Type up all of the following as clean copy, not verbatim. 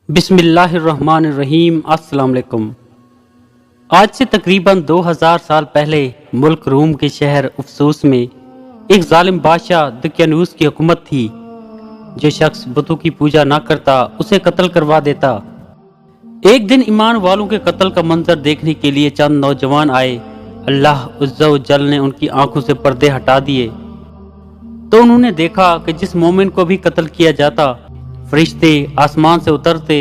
बिस्मिल्लाहिर्रहमानिर्रहीम। अस्सलाम वालेकुम। आज से तकरीबन 2000 साल पहले मुल्क रूम के शहर अफसूस में एक जालिम बादशाह दकियानूस की हुकूमत थी। जो शख्स बुतों की पूजा ना करता उसे कत्ल करवा देता। एक दिन ईमान वालों के कत्ल का मंजर देखने के लिए चंद नौजवान आए। अल्लाह अज़्ज़ा व जल ने उनकी आंखों से पर्दे हटा दिए तो उन्होंने देखा कि जिस मोमिन को भी कत्ल किया जाता फरिश्ते आसमान से उतरते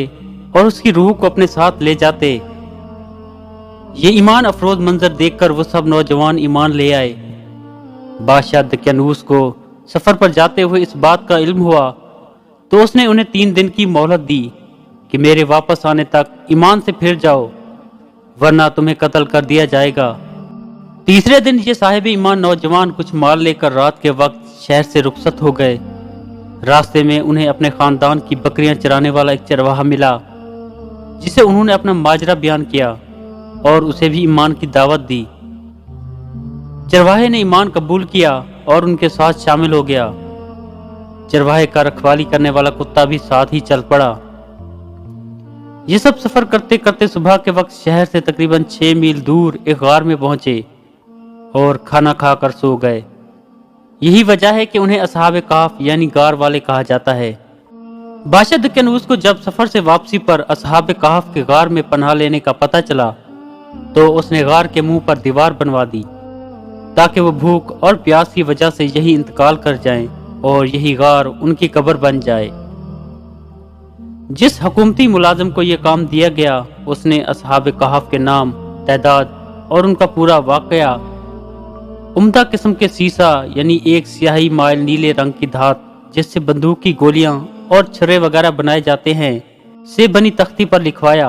और उसकी रूह को अपने साथ ले जाते। ये ईमान अफरोज मंजर देखकर वो सब नौजवान ईमान ले आए। बादशाह दकियानूस को सफर पर जाते हुए इस बात का इल्म हुआ तो उसने उन्हें 3 दिन की मोहलत दी कि मेरे वापस आने तक ईमान से फिर जाओ वरना तुम्हें कत्ल कर दिया जाएगा। तीसरे दिन ये साहिब ईमान नौजवान कुछ माल लेकर रात के वक्त शहर से रुखसत हो गए। रास्ते में उन्हें अपने खानदान की बकरियां चराने वाला एक चरवाहा मिला जिसे उन्होंने अपना माजरा बयान किया और उसे भी ईमान की दावत दी। चरवाहे ने ईमान कबूल किया और उनके साथ शामिल हो गया। चरवाहे का रखवाली करने वाला कुत्ता भी साथ ही चल पड़ा। ये सब सफर करते करते सुबह के वक्त शहर से तकरीबन 6 मील दूर एक गार में पहुंचे और खाना खाकर सो गए। यही वजह है कि उन्हें असहाब काफ यानी गार वाले कहा जाता है। बादशाह दकियानूस को जब सफर से वापसी पर असहाब काफ के गार में पनाह लेने का पता चला तो उसने गार के मुंह पर दीवार बनवा दी ताकि वो भूख और प्यास की वजह से यही इंतकाल कर जाएं और यही गार उनकी कब्र बन जाए। जिस हुकूमती मुलाजिम को यह काम दिया गया उसने असहाब काफ के नाम, तादाद और उनका पूरा वाकया उम्दा किस्म के सीसा यानी एक स्याही माइल नीले रंग की धात जिससे बंदूक की गोलियां और छर्रे वगैरह बनाए जाते हैं से बनी तख्ती पर लिखवाया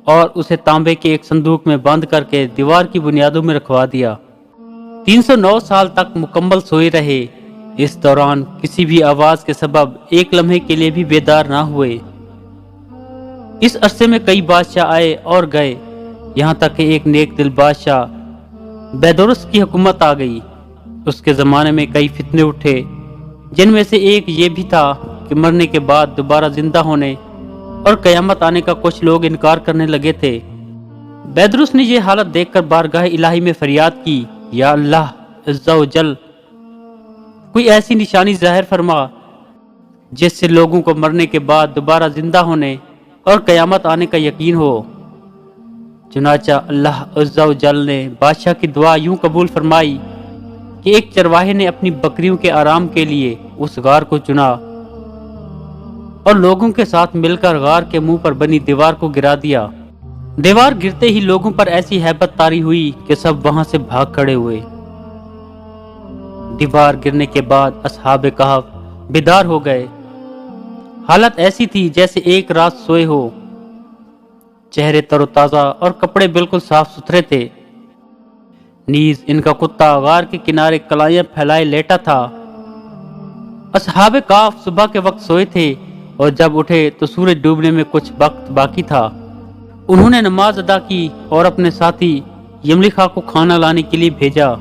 और उसे तांबे के एक संदूक में बंद करके दीवार की बुनियादों में रखवा दिया। 309 साल तक मुकम्मल सोए रहे। इस दौरान किसी भी आवाज के सबब एक लम्हे के लिए भी बेदार ना हुए। इस अरसे में कई बादशाह आए और गए, यहाँ तक कि एक नेक दिल बादशाह बैदरुस की हुकूमत आ गई। उसके ज़माने में कई फितने उठे जिनमें से एक ये भी था कि मरने के बाद दोबारा जिंदा होने और क़यामत आने का कुछ लोग इनकार करने लगे थे। बैदरुस ने यह हालत देखकर बारगाह इलाही में फरियाद की, या अल्लाह अज़्ज़ा व जल, कोई ऐसी निशानी ज़ाहिर फरमा जिससे लोगों को मरने के बाद दोबारा जिंदा होने और क़यामत आने का यकीन हो। चुनाचा अल्लाह अज़्ज़ा व जल ने बादशाह की दुआ यूं कबूल फरमाई कि एक चरवाहे ने अपनी बकरियों के आराम के लिए उस गार को चुना और लोगों के साथ मिलकर गार के मुंह पर बनी दीवार को गिरा दिया। दीवार गिरते ही लोगों पर ऐसी हैबत तारी हुई कि सब वहां से भाग खड़े हुए। दीवार गिरने के बाद असहाब कहफ बेदार हो गए। हालत ऐसी थी जैसे एक रात सोए हो। चेहरे तरोताजा और कपड़े बिल्कुल साफ सुथरे थे। नीज इनका कुत्ता गार के किनारे कलाइयां फैलाए लेटा था। असहाब काफ सुबह के वक्त सोए थे और जब उठे तो सूरज डूबने में कुछ वक्त बाकी था। उन्होंने नमाज अदा की और अपने साथी यमलिखा को खाना लाने के लिए भेजा।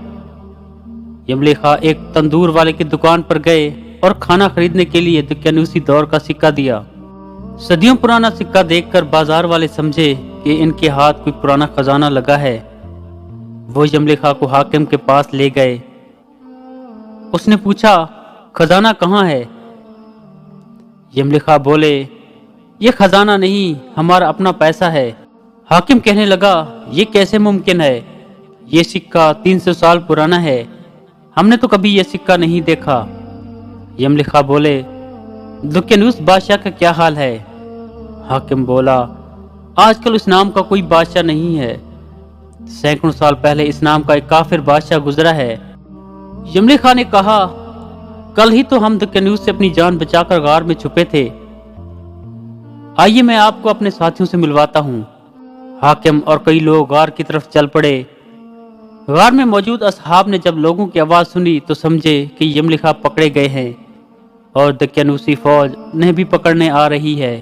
यमलिखा एक तंदूर वाले की दुकान पर गए और खाना खरीदने के लिए दकियानूसी दौर का सिक्का दिया। सदियों पुराना सिक्का देखकर बाजार वाले समझे कि इनके हाथ कोई पुराना खजाना लगा है। वो यमलिखा को हाकिम के पास ले गए। उसने पूछा, खजाना कहाँ है? यमलिखा बोले, ये खजाना नहीं, हमारा अपना पैसा है। हाकिम कहने लगा, ये कैसे मुमकिन है? ये सिक्का 300 साल पुराना है, हमने तो कभी ये सिक्का नहीं देखा। यमलिखा बोले, दकियानूस बादशाह का क्या हाल है? हाकिम बोला, आजकल इस नाम का कोई बादशाह नहीं है। सैकड़ों साल पहले इस नाम का एक काफिर बादशाह गुजरा है। यमलिखा ने कहा, कल ही तो हम दकियानूस से अपनी जान बचाकर गार में छुपे थे। आइए मैं आपको अपने साथियों से मिलवाता हूँ। हाकिम और कई लोग गार की तरफ चल पड़े। गार में मौजूद असहाब ने जब लोगों की आवाज सुनी तो समझे कि यमलिखा पकड़े गए हैं और दकियानूसी फौज उन्हें भी पकड़ने आ रही है।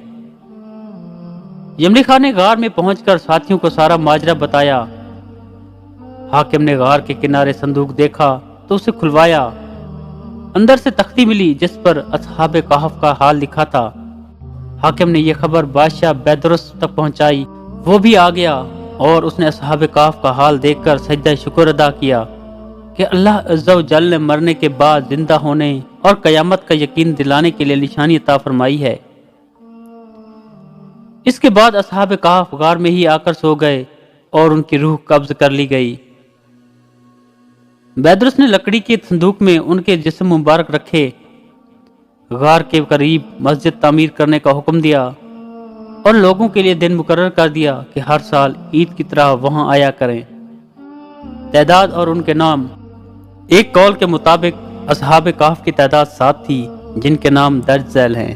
यमलिखा ने गार में पहुंचकर साथियों को सारा माजरा बताया। हाकिम ने गार के किनारे संदूक देखा तो उसे खुलवाया। अंदर से तख्ती मिली जिस पर असहाब कहफ का हाल लिखा था। حاکم نے یہ خبر بادشاہ بیدرس تک پہنچائی، وہ بھی آ گیا اور اس نے اصحاب کہف کا حال دیکھ کر سجدہ شکر ادا کیا کہ اللہ عز و جل نے مرنے کے بعد زندہ ہونے اور قیامت کا یقین دلانے کے لیے نشانی عطا فرمائی ہے۔ اس کے بعد اصحاب کہف غار میں ہی آ کر سو گئے اور ان کی روح قبض کر لی گئی۔ بیدرس نے لکڑی کے صندوق میں ان کے جسم مبارک رکھے، غار کے قریب مسجد تعمیر کرنے کا حکم دیا اور لوگوں کے لیے دن مقرر کر دیا کہ ہر سال عید کی طرح وہاں آیا کریں۔ تعداد اور ان کے نام: ایک قول کے مطابق اصحاب کہف کی تعداد 7 تھی، جن کے نام درج ذیل ہیں۔